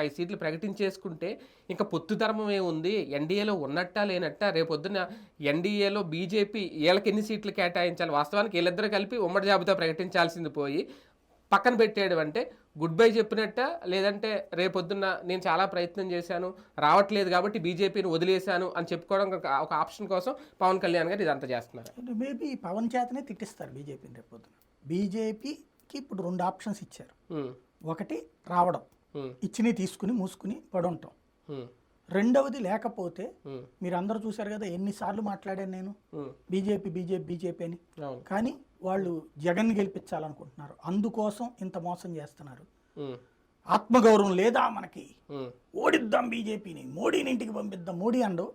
5 సీట్లు ప్రకటించేసుకుంటే ఇంకా పొత్తు ధర్మం ఏముంది? ఎన్డీఏలో ఉన్నట్టా లేనట్టా? రేపొద్దున ఎన్డీఏలో బీజేపీ వీళ్ళకి ఎన్ని సీట్లు కేటాయించాలి? వాస్తవానికి వీళ్ళిద్దరూ కలిపి ఉమ్మడి జాబితా ప్రకటించాల్సింది పోయి పక్కన పెట్టేయడం అంటే గుడ్ బై చెప్పినట్టా? లేదంటే రేపొద్దున్న నేను చాలా ప్రయత్నం చేశాను రావట్లేదు కాబట్టి బీజేపీని వదిలేశాను అని చెప్పుకోవడం ఒక ఆప్షన్ కోసం పవన్ కళ్యాణ్ గారు ఇదంతా చేస్తున్నారు. మేబీ పవన్ చేతనే తిట్టిస్తారు బీజేపీని రేపొద్దున. బీజేపీకి ఇప్పుడు 2 ఆప్షన్స్ ఇచ్చారు. ఒకటి రావడం, ఇచ్చిని తీసుకుని మూసుకుని పడుంటాం. రెండవది లేకపోతే మీరు అందరూ చూశారు కదా ఎన్నిసార్లు మాట్లాడాను నేను బీజేపీ బీజేపీ బీజేపీ అని. కానీ వాళ్ళు జగన్ గెలిపించాలనుకుంటున్నారు, అందుకోసం ఇంత మోసం చేస్తున్నారు. ఆత్మగౌరవం లేదా మనకి? ఓడిద్దాం బీజేపీని, మోడీని ఇంటికి పంపిద్దాం. మోడీ అండు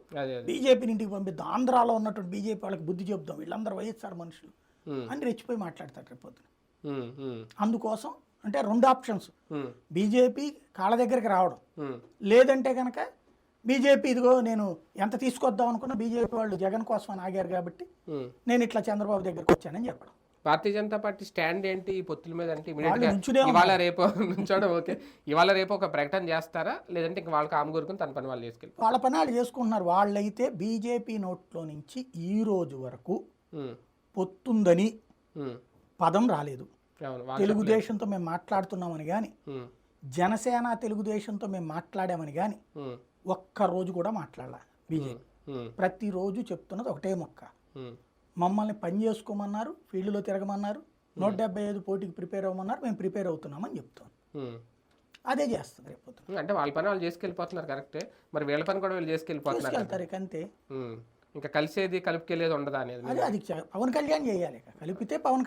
బీజేపీని ఇంటికి పంపిద్దాం, ఆంధ్రాలో ఉన్నటువంటి బీజేపీ వాళ్ళకి బుద్ధి చెప్దాం, వీళ్ళందరూ వైఎస్ఆర్ మనుషులు అని రెచ్చిపోయి మాట్లాడతారు రేపొద్దున. అందుకోసం అంటే 2 ఆప్షన్స్, బీజేపీ కాళ్ళ దగ్గరికి రావడం, లేదంటే కనుక బీజేపీ ఇదిగో నేను ఎంత తీసుకొద్దాం అనుకున్నా బీజేపీ వాళ్ళు జగన్ కోసం అని ఆగారు కాబట్టి నేను ఇట్లా చంద్రబాబు దగ్గరికి వచ్చానని చెప్పడం. భారతీయ జనతా పార్టీ స్టాండ్ ఏంటి ఈ పొత్తుల మీద? అంటే ఇవాళ రేపు నుంచోడం ఓకే, ఇవాళ రేపు ఒక ప్రకటన చేస్తారా లేదంటే ఇంకా వాళ్ళకి ఆమె కోరుకుని తన పని వాళ్ళు చేసుకెళ్ళి వాళ్ళ పని వాళ్ళు చేసుకుంటున్నారు. వాళ్ళైతే బీజేపీ నోట్లో నుంచి ఈ రోజు వరకు పొత్తుందని పదం రాలేదు. తెలుగుదేశంతో మేము మాట్లాడుతున్నామని కానీ, జనసేన తెలుగుదేశంతో మేము మాట్లాడామని కానీ ఒక్కరోజు కూడా మాట్లాడాల బీజేపీ. ప్రతిరోజు చెప్తున్నది ఒకటే మొక్క, మమ్మల్ని పని చేసుకోమన్నారు, ఫీల్డ్లో తిరగమన్నారు, 175 పోటీకి ప్రిపేర్ అవ్వమన్నారు, మేము ప్రిపేర్ అవుతున్నామని చెప్తాం. అదే చేస్తుంది రేపు. అంటే వాళ్ళ పని వాళ్ళు చేసుకెళ్ళిపోతున్నారు కరెక్టే, మరి వీళ్ళ పని కూడా వీళ్ళు చేసుకెళ్ళిపోతున్నారు ఇక అంతే. ఇంకా కలిసేది కలుపుకెళ్ళేది ఉండదా అనేది అది పవన్ కళ్యాణ్ చేయాలి. కలిపితే పవన్